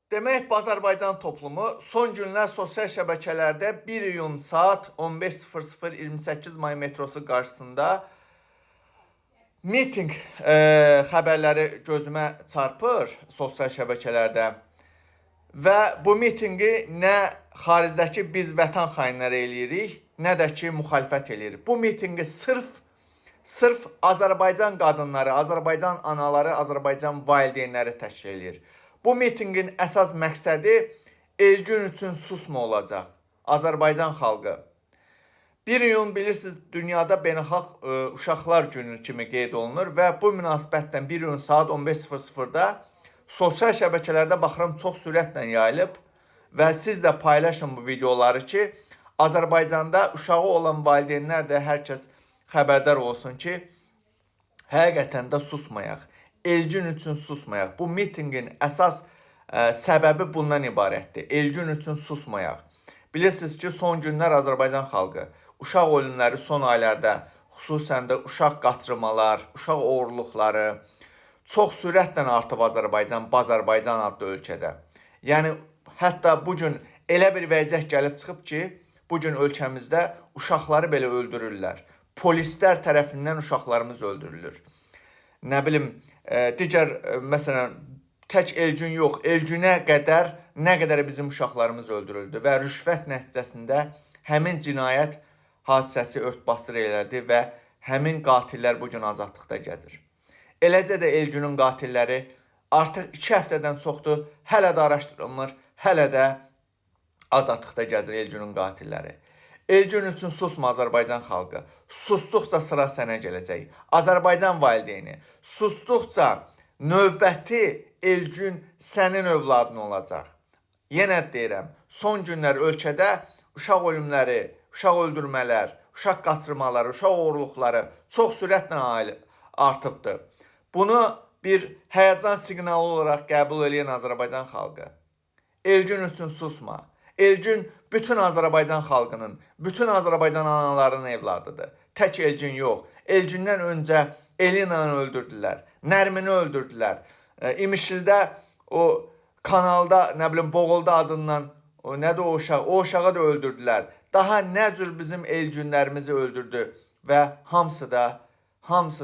Demək, Azərbaycan toplumu son günlər sosial şəbəkələrdə 1 iyun saat 15:00 28 may metrosu qarşısında mitinq xəbərləri gözümə çarpır sosial şəbəkələrdə və bu mitinqi nə xaricdəki biz vətən xainləri eləyirik, nə də ki müxalifət eləyirik. Bu mitinqi sırf Azərbaycan qadınları, Azərbaycan anaları, Azərbaycan valideynləri təşkil eləyir. Bu mitinqin əsas məqsədi Elgün üçün susma olacaq. Azərbaycan xalqı. 1 iyun bilirsiniz, dünyada beynəlxalq uşaqlar günü kimi qeyd olunur və bu münasibətdən 1 iyun saat 15:00-da sosial şəbəkələrdə baxıram çox sürətlə yayılıb və siz də paylaşın bu videoları ki, Azərbaycanda uşağı olan valideynlər də hər kəs xəbərdar olsun ki, həqiqətən də susmayaq. Elgün üçün susmayaq. Bu mitinqin əsas səbəbi bundan ibarətdir. Elgün üçün susmayaq. Bilirsiniz ki, son günlər Azərbaycan xalqı uşaq ölümləri son aylarda, xüsusən də uşaq qaçırmalar, uşaq oğurluqları çox sürətlə artıb Azərbaycan adlı ölkədə. Yəni, hətta bugün elə bir vəziyyət gəlib çıxıb ki, bugün ölkəmizdə uşaqları belə öldürürlər. Polislər tərəfindən uşaqlarımız öldürülür. Nə bilim, digər, məsələn, tək Elgün yox, Elgünə qədər nə qədər bizim uşaqlarımız öldürüldü və rüşvət nəticəsində həmin cinayət hadisəsi örtbasır elədi və həmin qatillər bugün azadlıqda gəzir. Eləcə də Elgünün qatilləri artıq 2 həftədən çoxdur, hələ də araşdırılmır, hələ də azadlıqda gəzir Elgünün qatilləri. Elgün üçün susma Azərbaycan xalqı. Susduqca sıra sənə gələcək. Azərbaycan valideyni. Susduqca növbəti Elgün sənin övladın olacaq. Yenə deyirəm, son günlər ölkədə uşaq ölümləri, uşaq öldürmələr, uşaq qaçırmaları, uşaq oğurluqları çox sürətlə artıbdır. Bunu bir həyəcan siqnalı olaraq qəbul edən Azərbaycan xalqı. Elgün üçün susma. Elgün bütün Azərbaycan xalqının, bütün Azərbaycan analarının evladıdır. Tək Elgün yox. Elgündən öncə Elinanı öldürdülər, Nərmini öldürdülər. İmişlidə o kanalda, nə bilim, Boğulda adından, nədir o uşaq? O uşağı da öldürdülər. Daha nə cür bizim Elgünlərimizi öldürdü və hamısı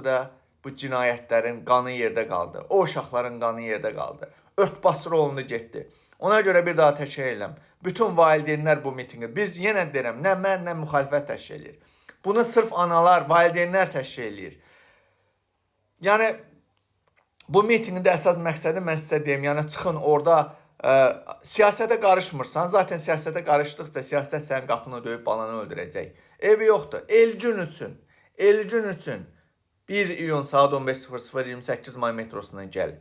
da bu cinayətlərin qanı yerdə qaldı. O uşaqların qanı yerdə qaldı. Örtbasır olundu, getdi. Ona görə bir daha təkrar edirəm. Bütün valideynlər bu mitinqi, biz yenə deyirəm, nə mən, nə müxalifət təşkil edir. Bunu sırf analar, valideynlər təşkil edir. Yəni, bu mitinqin də əsas məqsədi mən sizə deyim, yəni çıxın orada siyasətə qarışmırsan, zaten siyasətə qarışdıqca siyasət sənin qapını döyüb balanı öldürəcək. Evi yoxdur. Elgün üçün 1 iyun saat 15:00 28 may metrosundan gəl.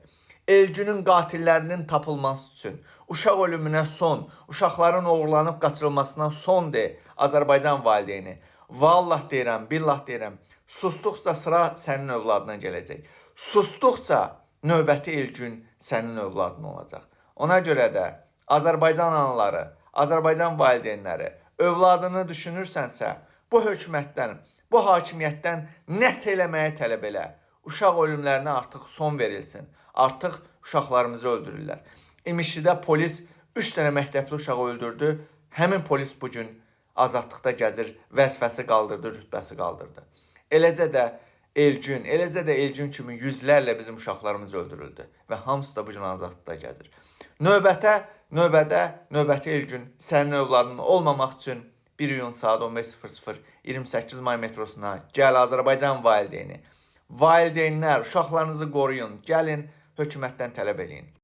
Elgünün qatillərinin tapılması üçün, uşaq ölümünə son, uşaqların oğurlanıb qaçırılmasına son de Azərbaycan valideyni. Vallah deyirəm, billah deyirəm, susduqca sıra sənin övladına gələcək. Susduqca növbəti Elgün sənin övladın olacaq. Ona görə də Azərbaycan anaları, Azərbaycan valideynləri, övladını düşünürsənsə, bu hökumətdən, bu hakimiyyətdən nəsə eləməyə tələb elə. Uşaq ölümlərinə artıq son verilsin. Artıq uşaqlarımızı öldürürlər. İmişlidə polis 3 dənə məktəbli uşağı öldürdü. Həmin polis bugün azadlıqda gəzir, vəzifəsi qaldırdı, rütbəsi qaldırdı. Eləcə də Elgün kimi yüzlərlə bizim uşaqlarımız öldürüldü və hamısı da bugün azadlıqda gəzir. Növbəti Elgün sənin övladın olmamaq üçün 1 iyun saat 15:00 28 may metrosuna gəl Azərbaycan valideyni. Valideynlər, uşaqlarınızı qoruyun, gəlin hökumətdən tələb eləyin.